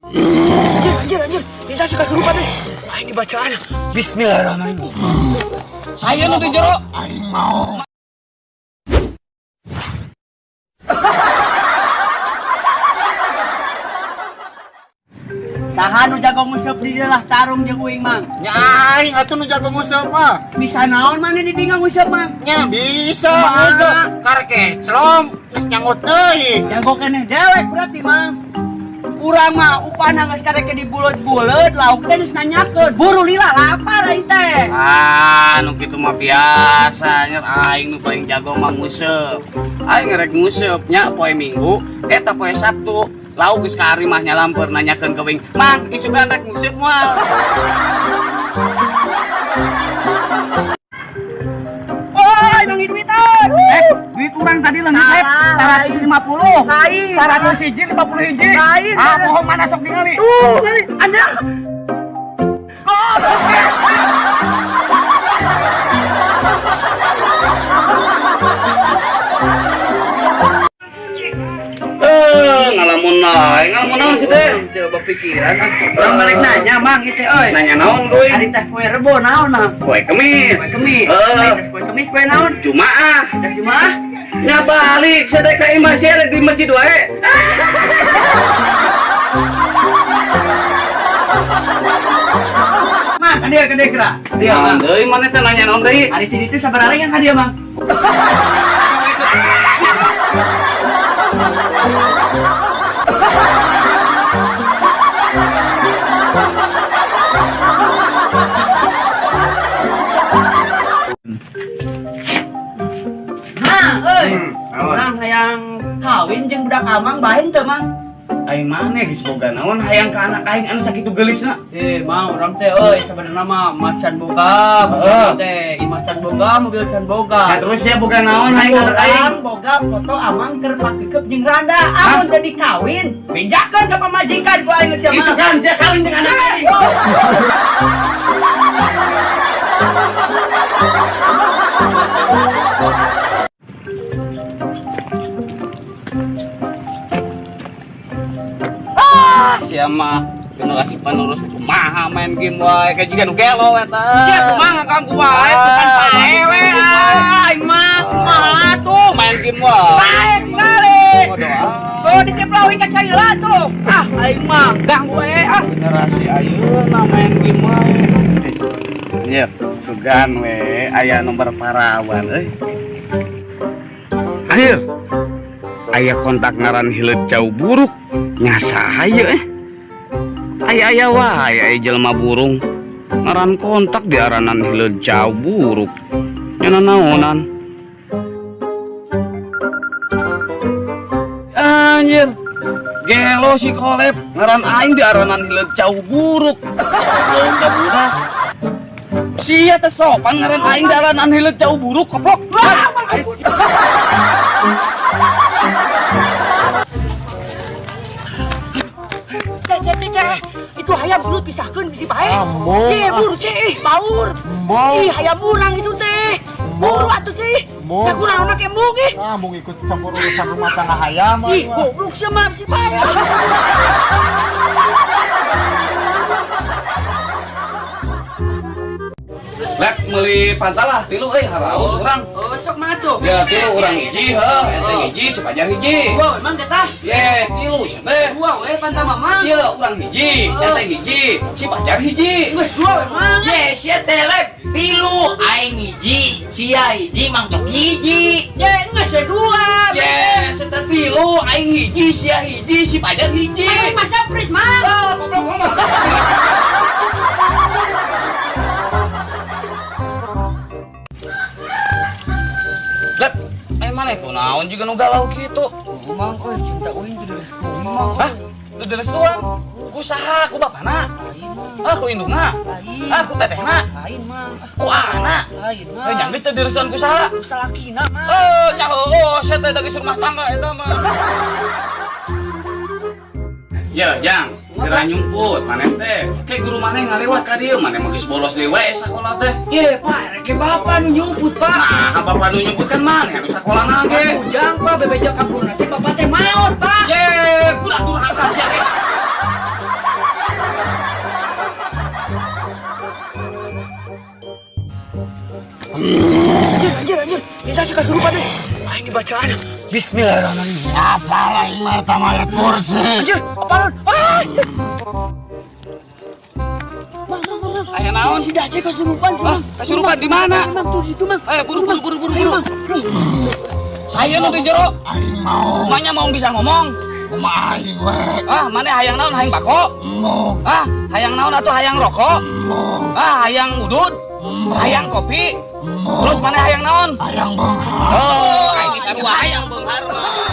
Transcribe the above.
Anjir. Bisa cek kesurupan nih. Aing dibacaan. Bismillahirrahmanirrahim. Saya nu di jero. Aing mau. Saha nu jago museup di dalah tarung jeung uing mang. Nya aing atuh nu jago museup mah. Bisa naon maneh di bingung museup mang? Nya bisa Kumaha? museup. Karek keclong geus nyangut deui. Jago keneh dewek berarti mang. Urang mah upana geus kareke di buleut-buleut, lauk teh geus nanyakeun. Buru lila lapar aing teh. Nu kitu mah biasa nya aing nu paling jago mah museup. Aing rek museup nya poe Minggu eta poe Sabtu. Lauk geus ka ari mah nyalamper nanyakeun ka wing. Mang, isukan rek museup moal. Woi, bagi duitan. Duit urang tadi leungit Lain. 150. Lain. 100 hiji 50 hiji. Lain. Poho mana sok ningali? Anda. Ngalamun naon sih teh? Coba pikiran. Orang balik nanya mang itu euy. Nanya naon kuy? Hari tes poe Rebo naon mang? Poe Kemis. Poe Kemis. Tes poe Kemis poe naon? Jumaah. Tes Jumaah. Nya balik sedekah imah sia di masjid wae. Mang, kan dia kira. Dia mang. Deui mana teh nanya naon deui? Hari ini itu sabaraha yang dia mang? Orang hayang kawin jeung budak amang bae teu mang. Aing maneh geus boga naon hayang ka anak aing anu sakitu geulisna. Mang urang teh euy sabenerna mah macan boga, maksudna teh macan boga, mobil can boga. Ya terus ya boga naon hayang ka anak aing. Boga foto amang keur pakekep jeung randa. Amun teh dikawin, bejakeun ka pamajikan ku aing geus mah. Isukan sia kawin jeung anak aing. Sia mah generasi penerus kumaha main game wae kayak jiga nu gelo eta. Sia kumaha ngaganggu wae bukan paewe aing mah kumaha tuh main game wae. bae tinggali. Doa. Oh dikeplauin ka caila tuh. Aing mah ganggu wae Generasi ayeuna main game wae. Nya sugan we aya nomor parawan euy. Akhir aya kontak ngaran hileut jauh buruk nya saha ieu aya wae aya jelema burung ngaran kontak di aranan hileut jauh buruk nya naonan anjir gelo si kolep ngaran aing di aranan hileut jauh buruk lomba budak sia teh sopan ngaran aing di aranan hileut jauh buruk koplok Cek, itu hayam bulut pisahkeun bisi bae. Ye, buru ceh, baur. Ih, hayam urang itu teh. Buru atuh ceh. Da kurang anak embung ih. Mau ikut campur urusan rumah tangga hayam. Ih, goblok sia mah bisi bae. Lek meuli pantalah tilu haraus urang. Oh, sok mah tuh. Ya tilu urang hiji heuh, ente hiji sepajar hiji. Wow, emang ketah. Ye, tilu sia teh. Dua we pantah mama. Ieu urang hiji, ente hiji, si pacar hiji. Geus dua we mang. Ye, sia teh lek tilu aing hiji, sia hiji, Mang Cok hiji. Ye, geus we dua. Ye, seta tilu aing hiji, sia hiji, si pacar hiji. Aing mah saprit mang. Ah, goblok ngomong. Lek, mana kunaon juga nu galau kitu. Mang, oi cinta uing teu direstu mang. Hah? Teu direstuan? Ku saha? Ku bapana? Ku indungna? Ku tetehna? Lain mang. Ku anak? Lain mang. Nya geus teu direstuan ku saha? Ku salakina mang. Nya saya teh geus rumah tangga eta mah. Ya, Jang, kira nyumput, maneh teh. Kayak guru maneh ngalewat ka dieu, maneh mah geus bolos deui wae sakola teh. Ye, Pak, rek bapak nu nyumput, Pak. Nah, bapak nu nyumput kan maneh anu sakola nage. Ujang, Pak, bebeja ka guru nanti bapak teh maot, Pak. Ye, budak durhaka sia teh. bacaan. Bismillahirrahmanirrahim. Apa lain mata mayat kursi? Anjir, apa lu? Aya naon? Si Dace kesurupan sih, Mang. Kesurupan di mana? Mang tuh itu, Mang. Ayo buru. Saya nu di jero. Aing mau. Emangnya mau bisa ngomong? Kumaha aing we? Mana hayang naon hayang bako? Embung. Hayang naon atau hayang rokok? Embung. Hayang udud? Hayang kopi? Terus mana hayang naon? Hayang benghar. Oh, aing sarua hayang beunghar mah.